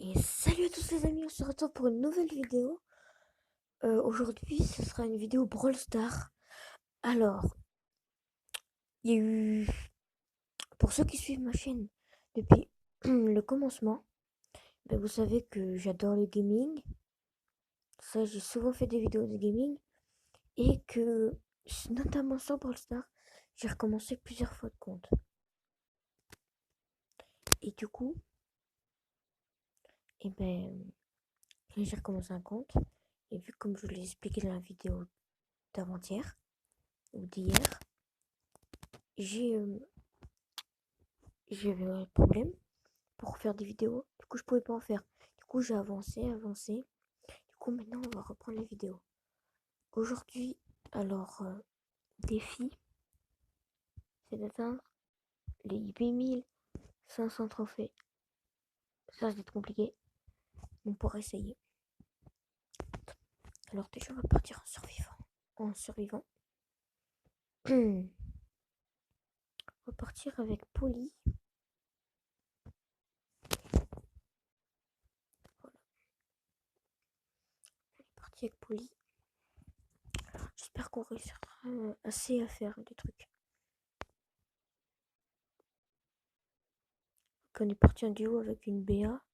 Et salut à tous les amis, on se retrouve pour une nouvelle vidéo. Aujourd'hui, ce sera une vidéo Brawl Stars. Alors, il y a eu, pour ceux qui suivent ma chaîne depuis le commencement, ben vous savez que j'adore le gaming. Ça, j'ai souvent fait des vidéos de gaming. Et que, notamment sur Brawl Stars, j'ai recommencé plusieurs fois de compte. Et du coup, et ben, j'ai recommencé un compte. Et vu comme je vous l'ai expliqué dans la vidéo d'avant-hier, ou d'hier, j'ai j'avais un problème pour faire des vidéos. Du coup, je pouvais pas en faire. Du coup, j'ai avancé. Du coup, maintenant, on va reprendre les vidéos. Aujourd'hui, alors, défi, c'est d'atteindre les 8500 trophées. Ça, c'est compliqué. On pourra essayer. Alors, déjà, on va partir en survivant. On va partir avec Polly. Voilà, on est parti avec Polly. J'espère qu'on réussira assez à faire des trucs. On est parti en duo avec une BA.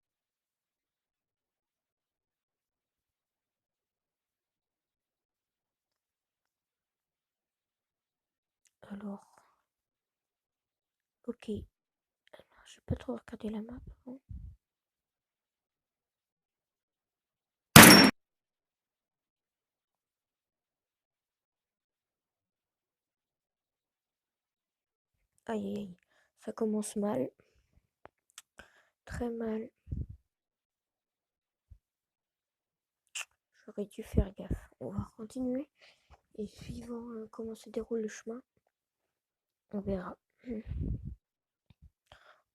Alors, ok. Alors, je vais pas trop regarder la map avant. Aïe aïe aïe, ça commence mal, très mal. J'aurais dû faire gaffe. On va continuer et suivant comment se déroule le chemin, on verra.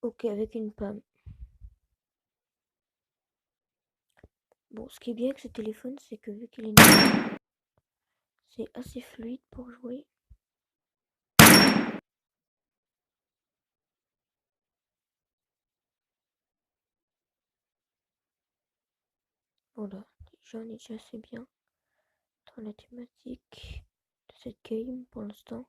Ok, avec une pomme. Bon, ce qui est bien avec ce téléphone, c'est que vu qu'il est nouveau, c'est assez fluide pour jouer. Voilà, déjà on est déjà assez bien dans la thématique de cette game pour l'instant.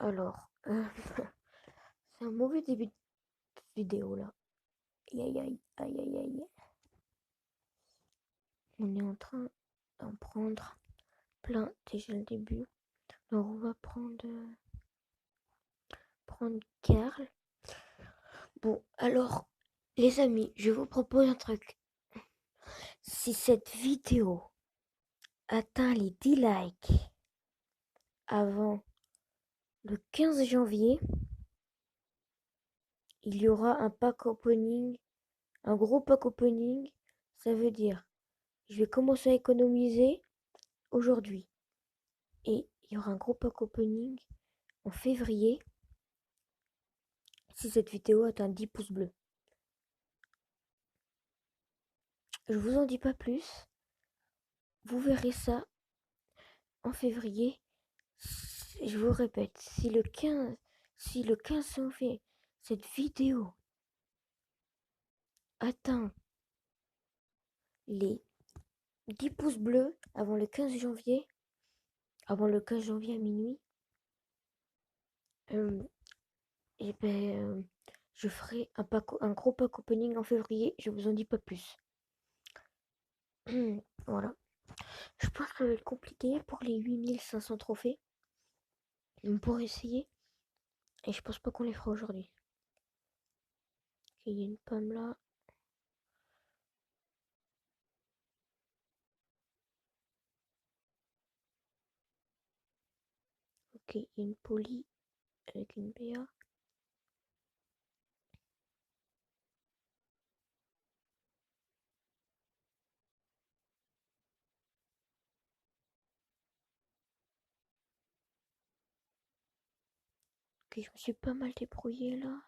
Alors, c'est un mauvais début de vidéo là. Aïe aïe aïe aïe aïe aïe. On est en train d'en prendre plein déjà le début. Alors on va prendre Karl. Bon, alors, les amis, je vous propose un truc. Si cette vidéo atteint les 10 likes avant le 15 janvier, il y aura un pack opening, un gros pack opening. Ça veut dire, je vais commencer à économiser aujourd'hui. Et il y aura un gros pack opening en février si cette vidéo atteint 10 pouces bleus. Je vous en dis pas plus. Vous verrez ça en février. Je vous répète, si le 15 janvier, cette vidéo atteint les 10 pouces bleus avant le 15 janvier, avant le 15 janvier à minuit, et ben, je ferai un gros pack opening en février. Je vous en dis pas plus. Voilà. Je pense que ça va être compliqué pour les 8500 trophées. On pourrait essayer. Et je pense pas qu'on les fera aujourd'hui. Il y a une pomme là. Ok, il y a une poly avec une BA. Ok, je me suis pas mal débrouillée là.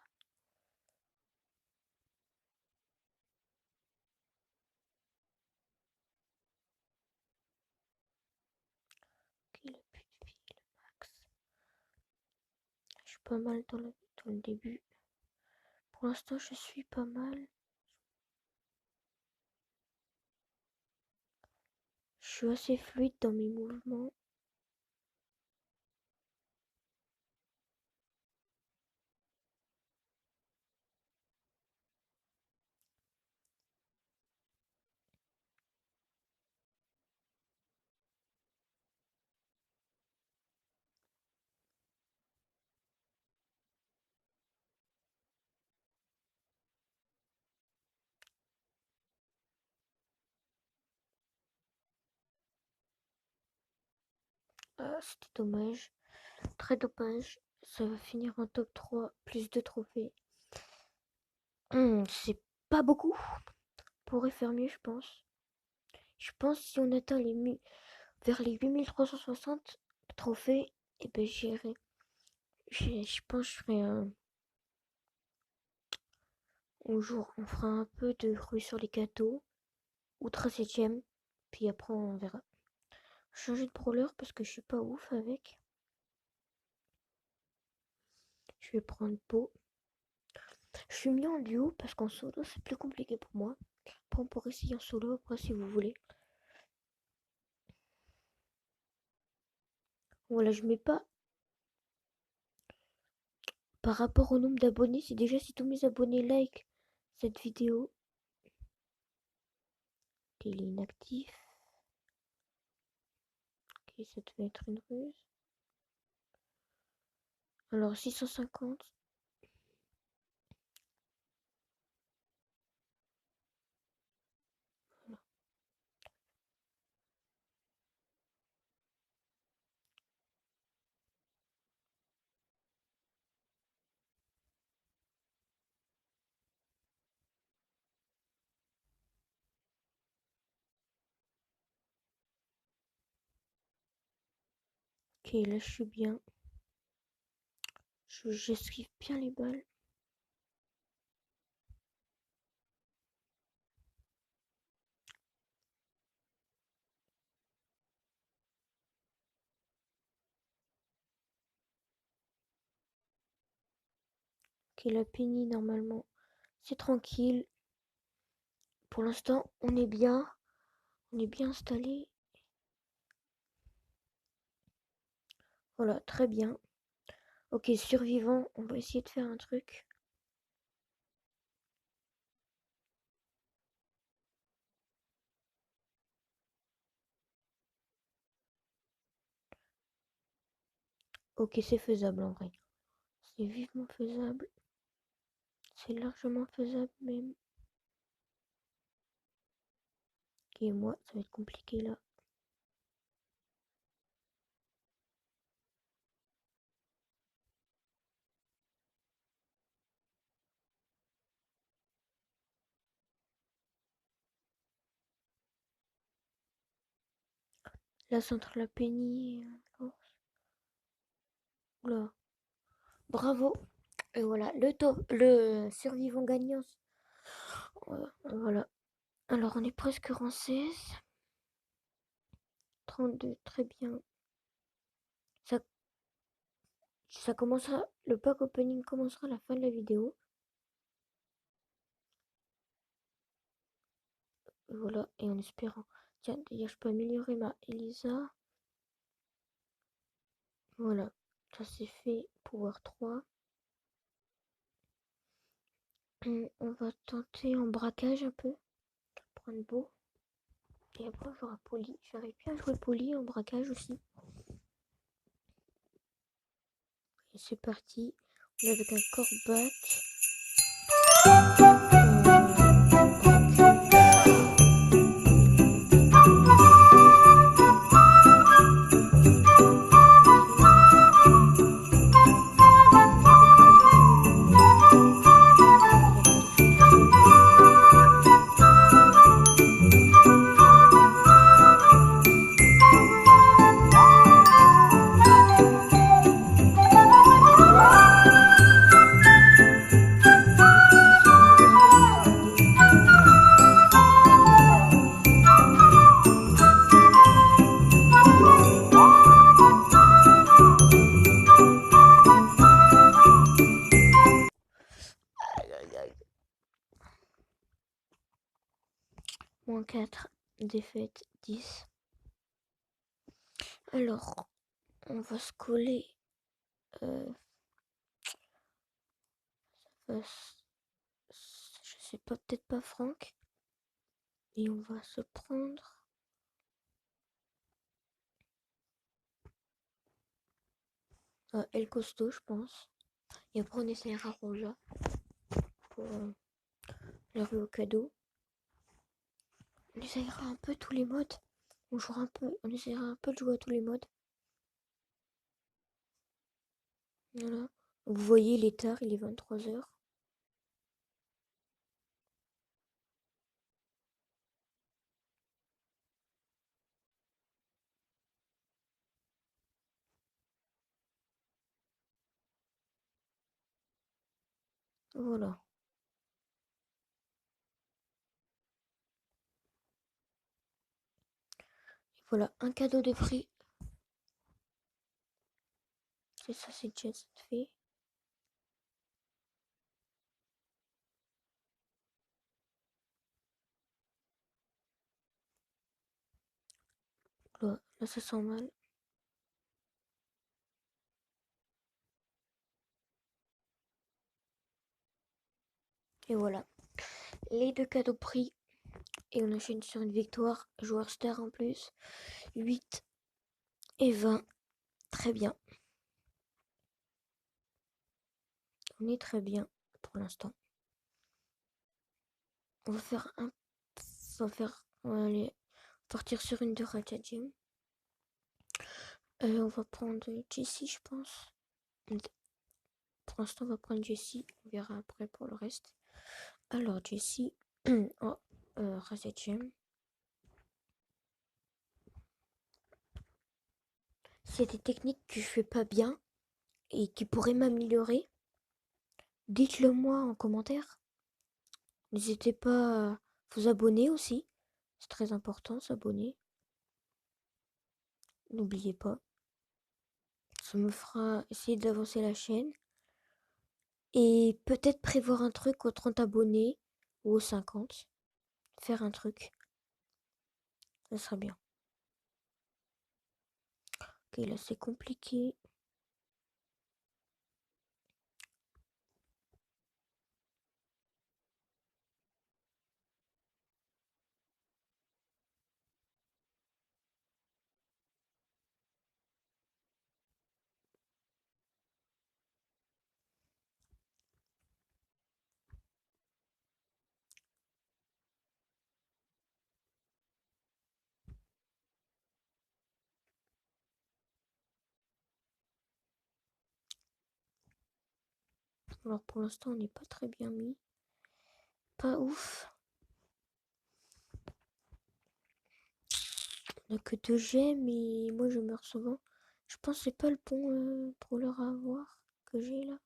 Ok, il a plus de vie, le max. Je suis pas mal dans le début. Pour l'instant, je suis pas mal. Je suis assez fluide dans mes mouvements. Ah, c'était dommage. Très dommage. Ça va finir en top 3, plus de trophées. C'est pas beaucoup. On pourrait faire mieux, je pense. Je pense que si on atteint vers les 8360 trophées, et ben j'irai. Je pense que je ferai on fera un peu de rue sur les gâteaux, Ultra 7ème, puis après on verra. Changer de brawler parce que je suis pas ouf avec. Je vais prendre Beau. Je suis mis en duo parce qu'en solo c'est plus compliqué pour moi. Après on pourrait essayer en solo après si vous voulez. Voilà, je mets pas par rapport au nombre d'abonnés. C'est déjà si tous mes abonnés like cette vidéo. Il est inactif. Ok, ça devait être une ruse. Alors 650. Voilà. Ok, là je suis bien. J'esquive bien les balles. Ok, la Penny normalement c'est tranquille. Pour l'instant on est bien. On est bien installé. Voilà, très bien. Ok, survivant, on va essayer de faire un truc. Ok, c'est faisable en vrai. C'est vivement faisable. C'est largement faisable même. Ok, moi, ça va être compliqué là. Là, c'est entre la Penny et l'ours. Oula. Bravo. Et voilà, le survivant gagnant. Voilà. Alors, on est presque rang 16. 32, très bien. Ça, ça commencera, le pack opening commencera à la fin de la vidéo. Voilà, et en espérant. Tiens, d'ailleurs, je peux améliorer ma Elisa. Voilà, ça c'est fait. Pouvoir 3. On va tenter en braquage un peu. Prendre beau. Et après, on jouera poli. J'arrive bien à jouer poli en braquage aussi. Et c'est parti. On est avec un corbac. points 4, défaite 10. Alors, on va se coller. Je sais pas, peut-être pas Franck. Et on va se prendre. El Costo, je pense. Et après, on essaiera Roja pour leur au cadeau. On essaiera un peu tous les modes. On essaiera un peu de jouer à tous les modes. Voilà. Vous voyez, il est tard, il est 23h. Voilà. Et voilà, un cadeau de prix. C'est ça, c'est déjà fait. Là, ça sent mal. Et voilà. Les deux cadeaux pris. Et on enchaîne sur une victoire. Joueur star en plus. 8 et 20. Très bien. On est très bien pour l'instant. On va faire un. On va aller partir sur une de Raja Gym. On va prendre Jessie, je pense. Pour l'instant, on va prendre Jessie. On verra après pour le reste. Alors, Jessie. Oh, Raja Gym. S'il y a des techniques que je fais pas bien et qui pourraient m'améliorer, dites-le moi en commentaire. N'hésitez pas à vous abonner aussi. C'est très important, s'abonner. N'oubliez pas. Ça me fera essayer d'avancer la chaîne. Et peut-être prévoir un truc aux 30 abonnés ou aux 50. Faire un truc. Ça sera bien. Ok, là c'est compliqué. Alors pour l'instant on n'est pas très bien mis. Pas ouf. On a que 2 gemmes et moi je meurs souvent. Je pense que c'est pas le bon pour leur avoir que j'ai là.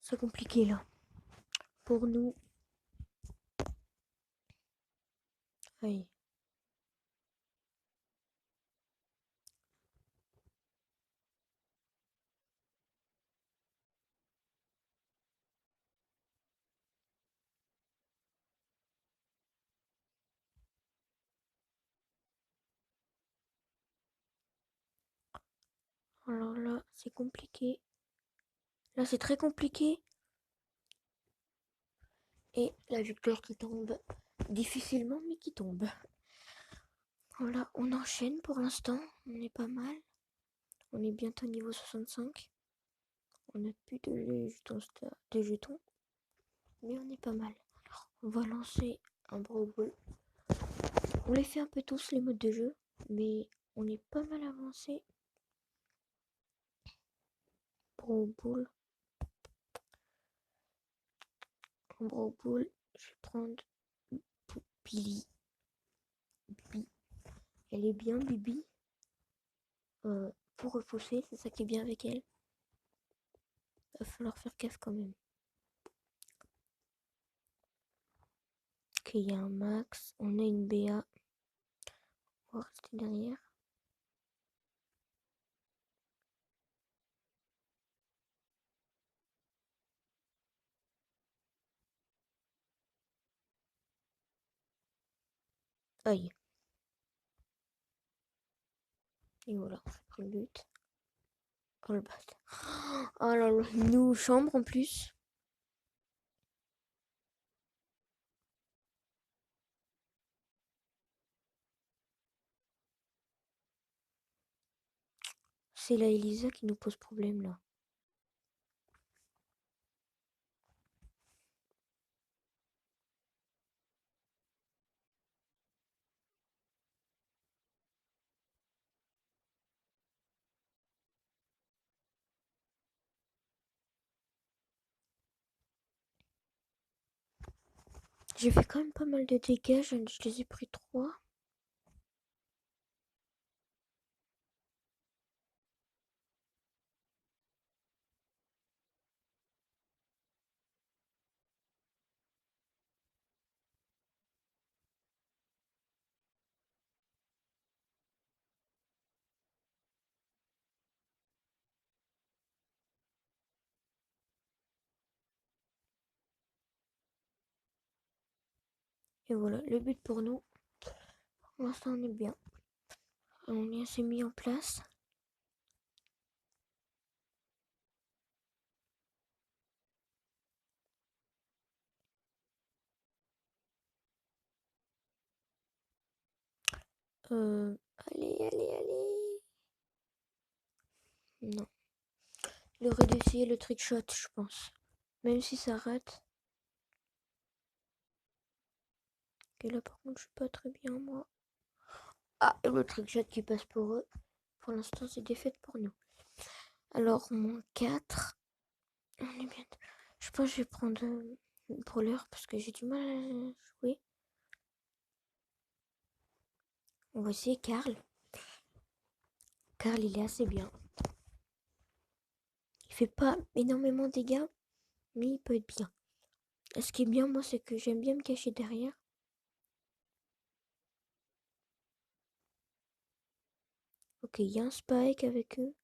C'est compliqué là. Pour nous. Aïe. Alors là, c'est compliqué. Là, c'est très compliqué. Et la victoire qui tombe difficilement, mais qui tombe. Voilà, on enchaîne pour l'instant. On est pas mal. On est bientôt niveau 65. On n'a plus de jetons. Mais on est pas mal. Alors, on va lancer un Brawl Ball. On les fait un peu tous les modes de jeu. Mais on est pas mal avancé. Brawl Ball. En Brawl Ball, je vais prendre Billy. Bibi. Elle est bien, Bibi. Pour repousser, c'est ça qui est bien avec elle. Va falloir faire gaffe quand même. Ok, il y a un max. On a une BA. On va rester derrière. Aïe. Et voilà, on fait le but. Oh le bâtard. Oh là là, nous chambre en plus. C'est la Elisa qui nous pose problème là. J'ai fait quand même pas mal de dégâts, je les ai pris 3. Et voilà, le but pour nous. Pour l'instant, on est bien. On s'est mis en place. Allez, allez, allez. Non. Il aurait dû essayer le trick shot, je pense. Même si ça rate. Et là, par contre, je suis pas très bien, moi. Ah, le trick shot qui passe pour eux. Pour l'instant, c'est défaite pour nous. Alors, moins 4. On est bien. Je pense que je vais prendre une brawler parce que j'ai du mal à jouer. On va essayer Karl. Karl, il est assez bien. Il fait pas énormément de dégâts, mais il peut être bien. Ce qui est bien, moi, c'est que j'aime bien me cacher derrière. Ok, il y a un Spike avec eux.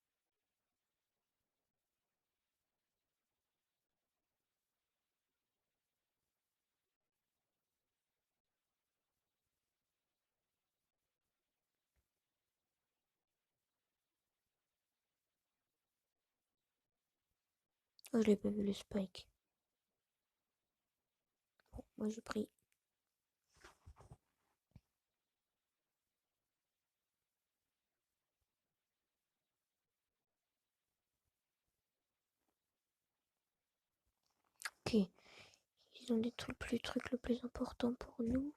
Oh, je l'ai pas vu le Spike. Bon, moi j'ai pris. Ok, ils ont détruit le truc le plus important pour nous.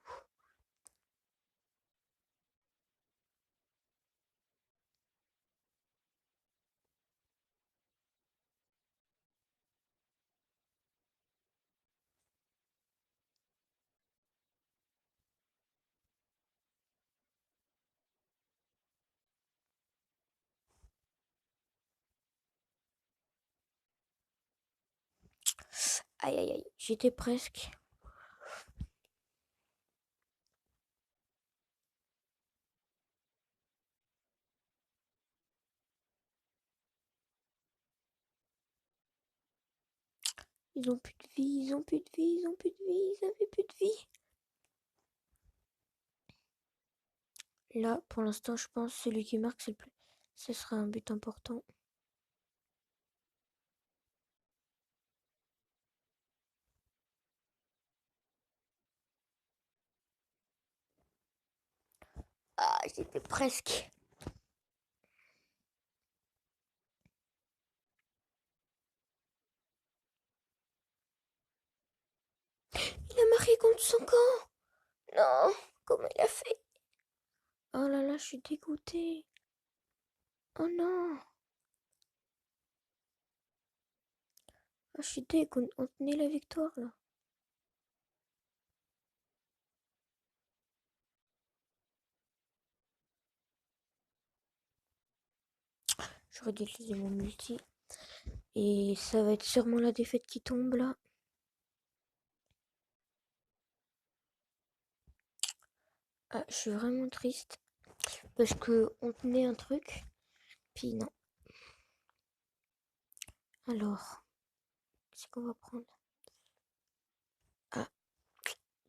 Aïe aïe aïe, j'étais presque. Ils ont plus de vie, ils ont plus de vie, ils ont plus de vie, ils avaient plus de vie. Là, pour l'instant, je pense que celui qui marque, ce sera un but important. Ah, j'étais presque. Il a marqué contre son camp. Non, comment il a fait? Oh là là, je suis dégoûtée. Oh non. Ah, je suis dégoûtée. On tenait la victoire là. J'aurais dû utiliser mon multi. Et ça va être sûrement la défaite qui tombe là. Ah, je suis vraiment triste parce que on tenait un truc, puis non. Alors, qu'est-ce qu'on va prendre? Ah,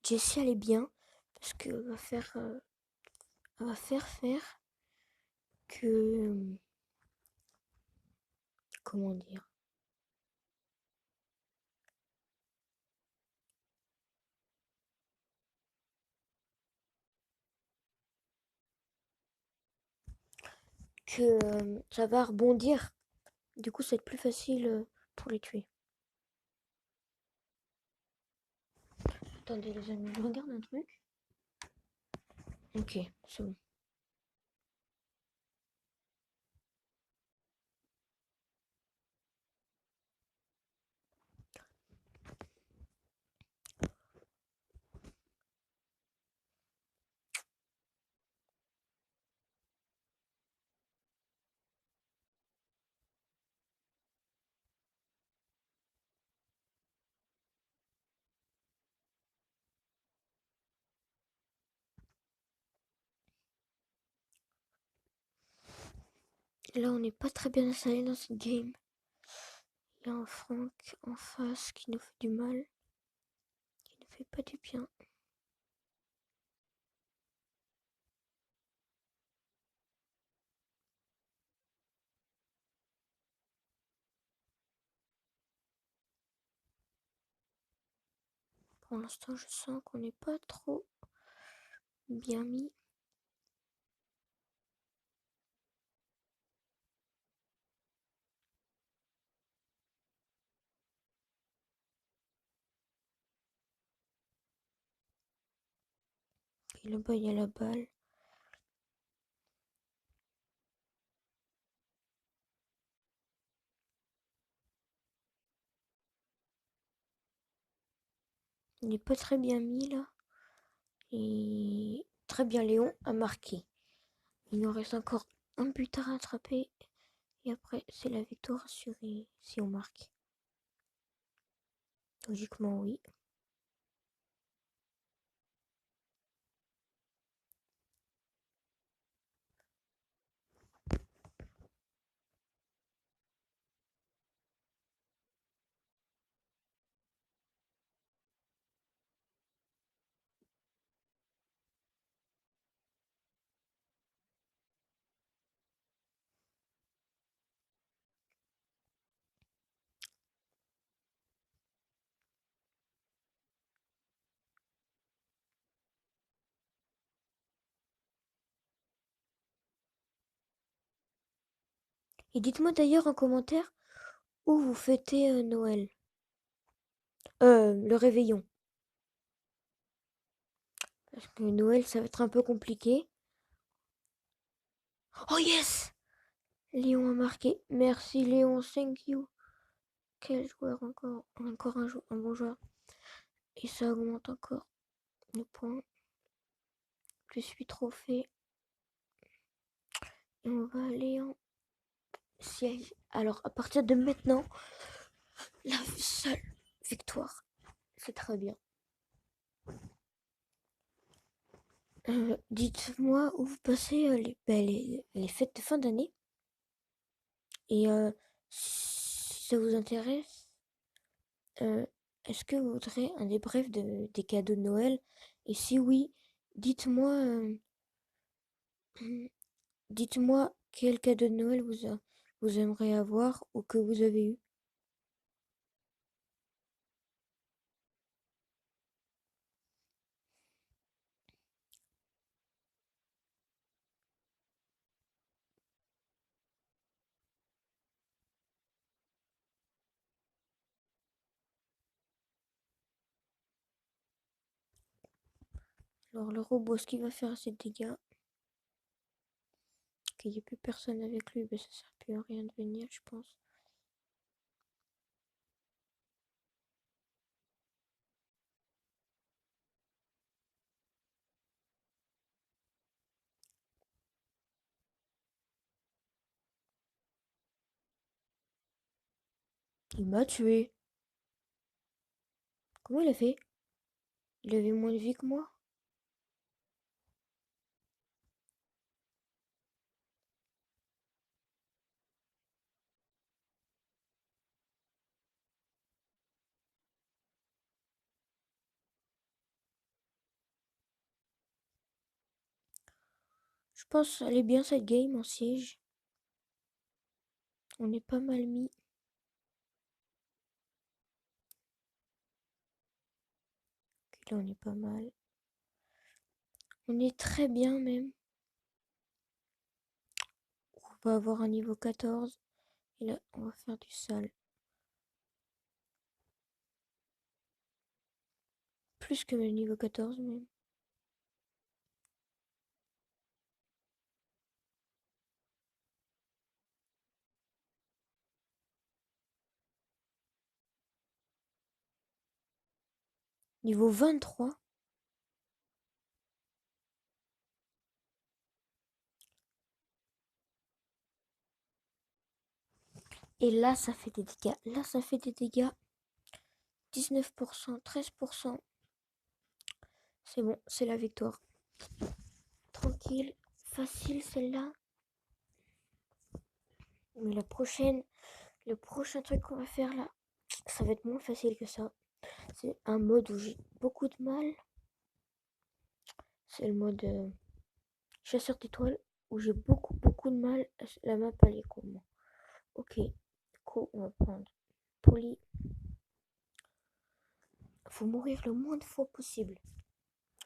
Jessie elle est bien parce qu'elle va elle va faire que, comment dire, que ça va rebondir. Du coup, ça va être plus facile pour les tuer. Attendez les amis, je regarde un truc. Ok, c'est bon. Là, on n'est pas très bien installé dans cette game. Il y a un Franck en face qui nous fait du mal, qui ne fait pas du bien. Pour l'instant, je sens qu'on n'est pas trop bien mis. Et là-bas, il y a la balle. Il n'est pas très bien mis là. Et très bien, Léon a marqué. Il nous reste encore un but à rattraper. Et après, c'est la victoire assurée si on marque. Logiquement, oui. Et dites-moi d'ailleurs en commentaire où vous fêtez Noël. Le réveillon. Parce que Noël, ça va être un peu compliqué. Oh yes! Léon a marqué. Merci Léon, thank you. Quel joueur encore? Encore un bon joueur. Et ça augmente encore le point. Je suis trophée. Et on va aller en siège. Alors, à partir de maintenant, la seule victoire. C'est très bien. Dites-moi où vous passez les fêtes de fin d'année. Et si ça vous intéresse, euh, est-ce que vous voudrez un débrief des cadeaux de Noël? Et si oui, dites-moi dites-moi quel cadeau de Noël vous aimeriez avoir ou que vous avez eu. Alors le robot, ce qu'il va faire assez de dégâts. Qu'il n'y ait plus personne avec lui, ben, ça sert plus à rien de venir, je pense. Il m'a tué. Comment il a fait? Il avait moins de vie que moi? Je pense qu'elle est bien cette game en siège. On est pas mal mis. Ok, là on est pas mal. On est très bien même. On va avoir un niveau 14. Et là on va faire du sale. Plus que le niveau 14 même. Niveau 23. Et là ça fait des dégâts. Là ça fait des dégâts. 19%, 13%. C'est bon, c'est la victoire. Tranquille, facile celle-là. Mais le prochain truc qu'on va faire là, ça va être moins facile que ça. C'est un mode où j'ai beaucoup de mal. C'est le mode chasseur d'étoiles où j'ai beaucoup de mal. La map elle est comment? Ok, du coup on va prendre Poli. Faut mourir le moins de fois possible.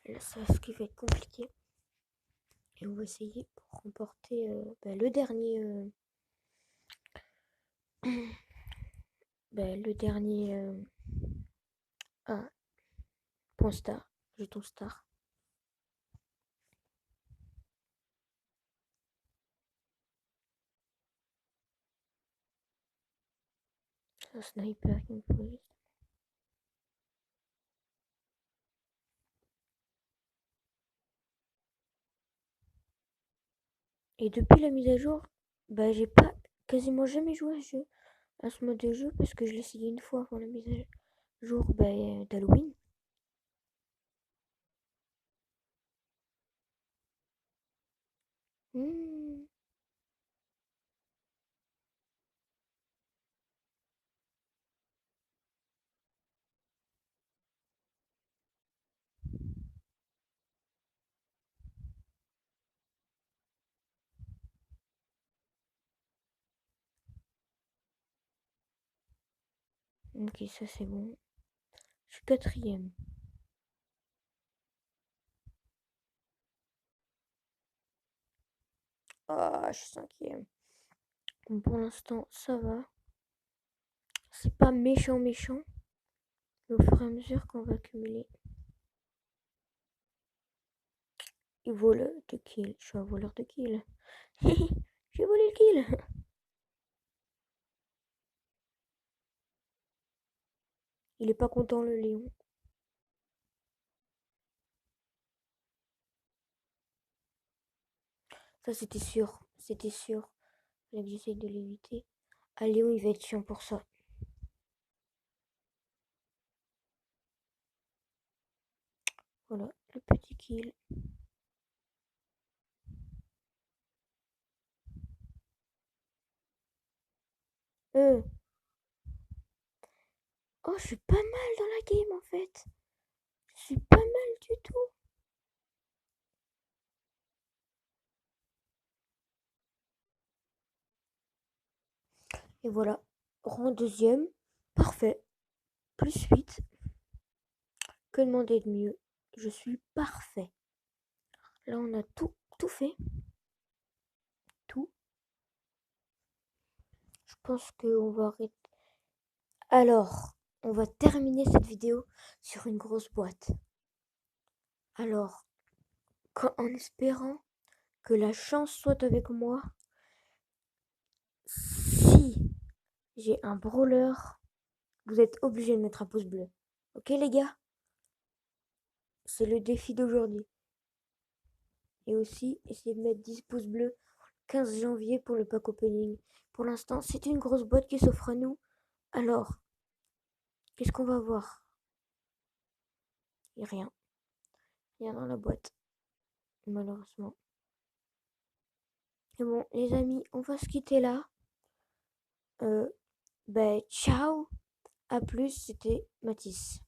Là, c'est ce qui va être compliqué. Et on va essayer pour remporter le dernier. Le dernier. Ah, point star. Jeton star. Un sniper qui me pose. Et depuis la mise à jour, j'ai pas quasiment jamais joué à ce mode de jeu parce que je l'ai essayé une fois avant la mise à jour d'Halloween. Hmm, ok, ça c'est bon. Je suis quatrième. Ah, je suis cinquième. Bon, pour l'instant, ça va. C'est pas méchant, méchant. Mais au fur et à mesure qu'on va accumuler. Il vole de kill. Je suis un voleur de kill. J'ai volé le kill. Il est pas content le lion. Ça c'était sûr. C'était sûr. Là que j'essaye de l'éviter. Ah, Léon il va être chiant pour ça. Voilà, le petit kill. Euh. Oh, je suis pas mal dans la game en fait. Je suis pas mal du tout. Et voilà. Rang deuxième. Parfait. Plus 8. Que demander de mieux? Je suis parfait. Là, on a tout fait. Tout. Je pense qu'on va arrêter. Alors, on va terminer cette vidéo sur une grosse boîte. Alors, en espérant que la chance soit avec moi, si j'ai un brawler, vous êtes obligés de mettre un pouce bleu. Ok les gars? C'est le défi d'aujourd'hui. Et aussi, essayez de mettre 10 pouces bleus 15 janvier pour le pack opening. Pour l'instant, c'est une grosse boîte qui s'offre à nous. Alors, qu'est-ce qu'on va voir? Il n'y a rien. Rien dans la boîte. Malheureusement. Et bon, les amis, on va se quitter là. Ciao. À plus, c'était Mathis.